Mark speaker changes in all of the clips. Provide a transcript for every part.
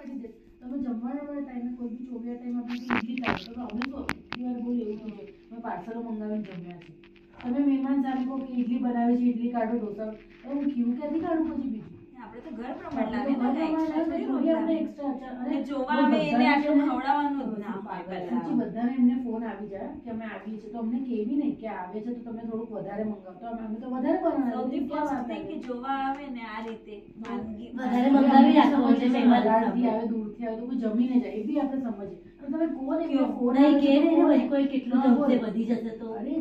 Speaker 1: કાઢી દે. તમે જમવાના ટાઈમે કોઈ બી ચોવ્યા ટાઈમ આપણે ઇડલી કાઢો તો અમે તો એટલી વાર બોલ એવું થયું છે મેં પાર્સલો મંગાવીને જમ્યા છે. તમે મહેમાન સામે કહો કે ઇડલી બનાવી છે ઇડલી કાઢો ઢોસા હું ખીરું ક્યાંથી કાઢું પછી બીજું
Speaker 2: આપણે તો ઘર પ્રમાણે લાગે ને
Speaker 1: એક્સ્ટ્રા
Speaker 2: અને જોવા આવે એટલે આટલું ખવડાવવાનું જ ના હોય પહેલા.
Speaker 1: સાચી બધાને એમને ફોન આવી જાય કે અમે આવીએ છીએ તો અમને કેવી નહીં કે આવે છે તો તમે થોડુંક વધારે મંગાવતો અમે તો વધારે બનાવીએ.
Speaker 2: સૌથી ફર્સ્ટ થિંગ કે જોવા આવે ને આ રીતે વાનગી
Speaker 3: વધારે મંગાવી રાખો છે
Speaker 1: બહારથી આવે દૂરથી આવે તો કોઈ જમીને જાય એ બી આપણે સમજીએ. તમે કોણ એમને ફોન
Speaker 3: નહીં કે ને કોઈ કેટલું જમશે વધી જશે તો
Speaker 1: અરે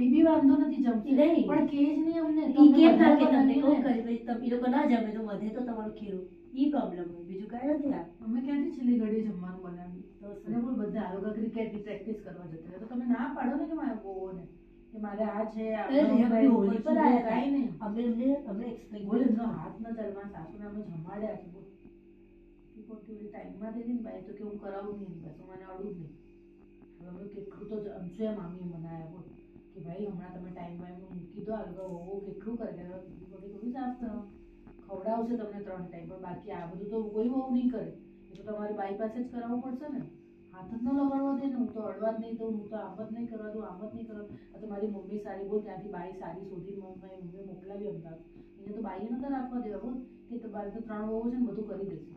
Speaker 1: એ બી વાંધો નથી જમતી
Speaker 3: નહીં
Speaker 1: પણ કે જ નહીં અમને
Speaker 3: ઈ કેમ ના કે તમને કોણ કરે ભાઈ તમે એ લોકો ના જમે તો વધે તો તમારું ખીરું ઈ પ્રોબ્લેમ હોય બીજું કાંઈ નથી. આ
Speaker 1: અમે ક્યાંથી છેલ્લી ઘડી જમવાનું બનાવ્યું તો અને બોલ બધા આ લોકો ક્રિકેટની પ્રેક્ટિસ કરવા જતા તો તમે ના પાડો ને કે મારા બહુઓને કે મારે આ છે
Speaker 3: હોળી પર આયા
Speaker 1: કાંઈ નહીં
Speaker 3: અમે એક્સપ્લેન
Speaker 1: બોલે એમનો હાથ ન ચાલવા સાસુને અમે જમાડ્યા છે બોલ કે કોઈ ટાઈમમાં દે ને ભાઈ તો કે હું કરાવું નહીં પાછું મને અડું જ નહીં. હવે અમે કેટલું તો અંશુએ મામીએ મનાયા બોલ કે ભાઈ હમણાં તમે ટાઈમમાં એમનું મૂકી દો આ લોકો કેટલું કરે કે થોડી સાફ કરો ખવડાવશે તમને 3 ટાઈમ પણ બાકી આ બધું તો કોઈ બહુ નહીં કરે એ તો તમારી બાઈ પાસે જ કરાવવું પડશે ને. હાથ જ ન લગાડવા દે ને હું તો અડવા જ નહીં દઉં હું તો આમ જ નહીં કરવા દઉં આમ જ નહીં કરવા. આ તો મારી મમ્મી સારી બોલ ત્યાંથી બાઈ સારી શોધી મમ્મી મોકલાવી અમદાવાદ એને તો બાઈએ નતા રાખવા દેવા બોલ કે તો બાઈ તો 3 વહુ છે ને બધું કરી દેશે.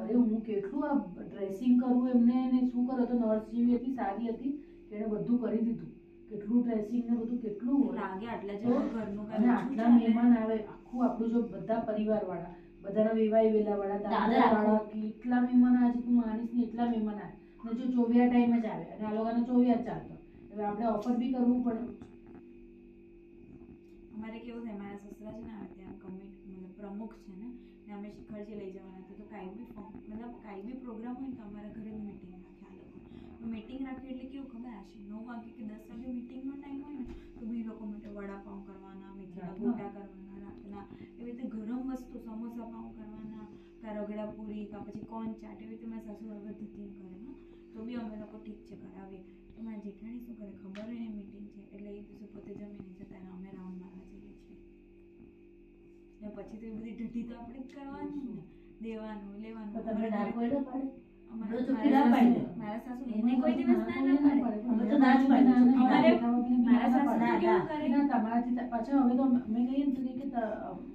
Speaker 1: અરે હું કેટલું આ ડ્રેસિંગ કરું એમને ને શું કરો તો નર્સ જેવી હતી સારી હતી કે એને બધું કરી દીધું કેટલું ડ્રેસિંગ ને બધું કેટલું
Speaker 2: લાગે આટલા જણ ઘરનું
Speaker 1: અને આટલા મહેમાન આવે આખું આપણું જો બધા પરિવાર વાળા બધાના વેવાઈ વેલા વાળા દાદા વાળા કેટલા મહેમાન આવે છે તું માનીશ ને એટલા મહેમાન આવે ને જો ચોવ્યા ટાઈમે જ આવે અને આ લોકોને ચોવ્યા જ ચાલતો એટલે આપણે ઓફર બી કરવું પડે.
Speaker 2: અમારે કેવું થાય મારા સસરા છે ને ત્યાં કમિટ મતલબ પ્રમુખ છે ને અમે શિખરજી લઈ જવાના હતા તો કાંઈ બી કાંઈ બી પ્રોગ્રામ હોય ને તો અમારા ઘરે મીટિંગ રાખે આ લોકો મીટિંગ રાખે એટલે કેવું ખબર હશે 9 વાગે કે 10 વાગે મીટિંગનો ટાઈમ હોય ને તો બી લોકો માટે વડાપાઉં કરવાના મેથીના ગોટા કરવાના રાતના એવી રીતે ગરમ વસ્તુ સમોસા પાઉં કરવાના કાં રગડા પૂરી કાં પછી કોર્ન ચાટ એવી રીતે મારા સાસુ હવે ધતીન કરે હા તો બી અમે લોકો ઠીક છે કરાવીએ. તો મારા જેઠાણી શું કરે ખબર હોય ને મીટિંગ છે એટલે એ દિવસે પોતે જમીને જતા અને અમે રાઉન્ડ મારવા જઈએ છીએ ને પછી તો એ બધી ઢઢી તો આપણે જ કરવાની ને દેવાનું લેવાનું.
Speaker 3: તમે ના કોઈ ના પાડે
Speaker 2: મારા સાસુ એને કોઈ દિવસ ના પાડે
Speaker 3: અમે તો ના જ પાડે
Speaker 2: મારા સાસુ કેવું કરે
Speaker 1: ના તમારાથી પાછા હવે તો અમે કહીએ ને કે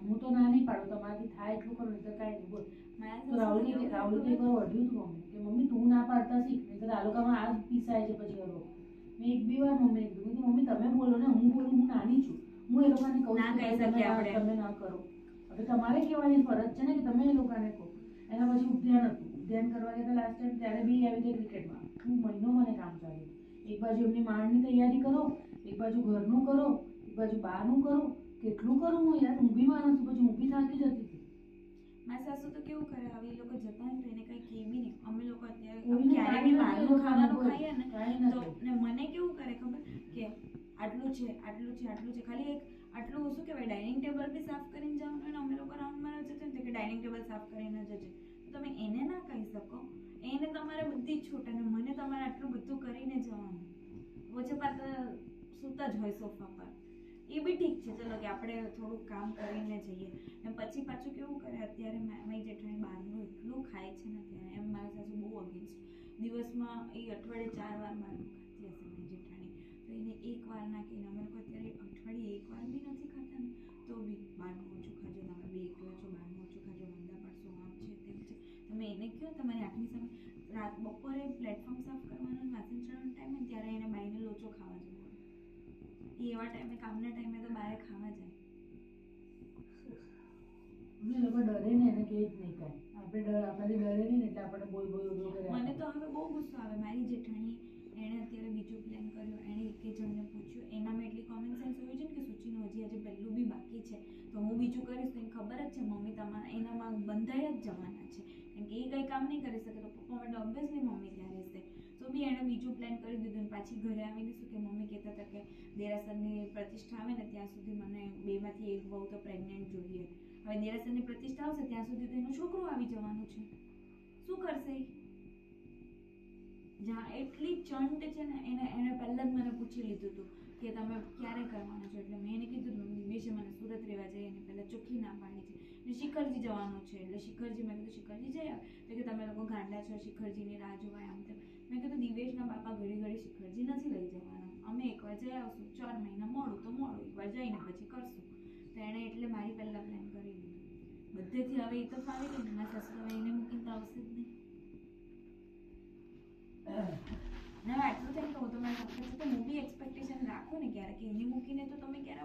Speaker 1: હું તો ના નહીં પાડું તમારાથી થાય એટલું કરો નહીં તો કાંઈ નહીં બોલ. રાહુલ તો એક વાર વઢ્યું હતું કે મમ્મી તું ના પાડતા શીખ નહીં તો આ લોકોમાં આ જ પીસાય છે પછી હવે મેં 1-2 વાર મમ્મીને કીધું કે મમ્મી તમે બોલો ને હું બોલું હું નાની છું હું એ લોકોને કહું
Speaker 2: ના કહી શકીએ આપણે
Speaker 1: તમે ના કરો હવે તમારે કહેવાની ફરજ છે ને કે તમે એ લોકોને કહો. એના પછી ઉદ્યાન હતું ઉદ્યાન કરવા ગયા લાસ્ટ ટાઈમ ત્યારે બી આવી રીતે ક્રિકેટમાં હું મહિનો મને કામ ચાલ્યું. એક બાજુ એમની માંડની તૈયારી કરો એક બાજુ ઘરનું કરો એક બાજુ બહારનું કરો કેટલું કરું હું યાર ઊંઘી માણસ પછી ઊંઘી થાકી જતી હતી.
Speaker 2: મારા સાસુ તો કેવું કરે હવે એ લોકો જતા ને તો એને કઈ કેવી નહીં અમે લોકો અત્યારે ક્યારે બી બહારનું ખાવાનું ખાઈએ ને તો ને મને કેવું કરે ખબર કે આટલું છે આટલું છે આટલું છે ખાલી એક આટલું શું કહેવાય ડાઇનિંગ ટેબલ બી સાફ કરીને જવાનું હોય ને અમે લોકો રાઉન્ડ મારવા જતા ને કે ડાઇનિંગ ટેબલ સાફ કરીને જજે તો તમે એને ના કહી શકો એને તમારે બધી છૂટ અને મને તમારે આટલું બધું કરીને જવાનું વચ્ચે પાછા સૂતા જ હોય સોફા પર એ બી ઠીક છે ચલો કે આપણે થોડુંક કામ કરીને જઈએ અને પછી પાછું કેવું કરે અત્યારે મારી જેઠાણી બહારનું એટલું ખાય છે ને અત્યારે એમ મારા સાસુ બહુ અગેન્સ્ટ દિવસમાં એ અઠવાડિયે 4 વાર બહારનું ખાતી હશે મારી જેઠાણી તો એને 1 વાર ના કહીને અમે લોકો અત્યારે અઠવાડિયે 1 વાર બી નથી ખાતા ને તો બી બહારનું ઓછું ખાજો તમે બી એકલા છો બહારનું ઓછું ખાજો મંદા પડશો આમ છે તેમ છે તમે એને કહો તમારી આંખની સામે બપોરે પ્લેટફોર્મ સાફ કરવાનું વાસણ ચડવાનો ટાઈમ હોય ત્યારે એને બાઈને લોચો ખાવા જવું એ એવા ટાઈમે કામના ટાઈમે તો બહાર ખાવા જાય.
Speaker 1: એ લોકો ડરે ને એને કે જ નહીં કાંઈ આપણે આપણાથી ડરે નહીં એટલે આપણે બોલ કરે.
Speaker 2: મને તો હવે બહુ ગુસ્સો આવે મારી જેઠાણી એણે અત્યારે બીજું પ્લાન કર્યું એણે એકે જણને પૂછ્યું એનામાં એટલી કોમન સેન્સ હોવી જોઈએ કે સૂચિનું હજી આજે પહેલું બી બાકી છે તો હું બીજું કરીશ તો એને ખબર જ છે મમ્મી તમારા એનામાં બંધાઈ જ જવાના છે કેમ કે એ કંઈ કામ નહીં કરી શકે તો પપ્પા માટે ઓબ્વિયસલી મમ્મી ત્યાં રહેશે તો બી એણે બીજું પ્લાન કરી દીધું ને પાછી ઘરે આવીને શું કે મમ્મી કહેતા હતા કે દેરાસરની પ્રતિષ્ઠા આવે ને ત્યાં સુધી મને 2માંથી 1 વહુ તો પ્રેગ્નન્ટ જોઈએ. હવે દેરાસરની પ્રતિષ્ઠા આવશે ત્યાં સુધી તો એનું છોકરું આવી જવાનું છે શું કરશે જ્યાં એટલી ચંટ છે ને એને પહેલાં જ મને પૂછી લીધું હતું કે તમે ક્યારે કરવાના છો એટલે મેં એને કીધું મમ્મી દિવસે મને સુરત રહેવા જઈએ એને પહેલાં ચોખ્ખી ના પાડી છે શિખરજી જવાનું છે એટલે શિખરજી મેં કીધું શિખરજી જઈ આવે તો કે તમે લોકો ગાંડા છો શિખરજીની રાહ જોવાય આમ તેમ મેં કીધું દિવેશના બાપા ઘડી ઘડી શિખરજી નથી લઈ જવાના અમે એકવાર જઈ આવશું 4 મહિના મોડું તો મોડું એકવાર જઈને પછી કરશું તો એણે એટલે મારી પહેલા પ્લાન કરી લીધું બધેથી હવે એ તો ફાવી ગઈ ને મારા સાસુ હવે એને મૂકીને તો આવશે જ નહીં ના આટલું થાય કે હું તો મારા પપ્પા સાથે હું બી એક્સપેક્ટેશન રાખું ને ક્યારે કે એને મૂકીને તો તમે ક્યારે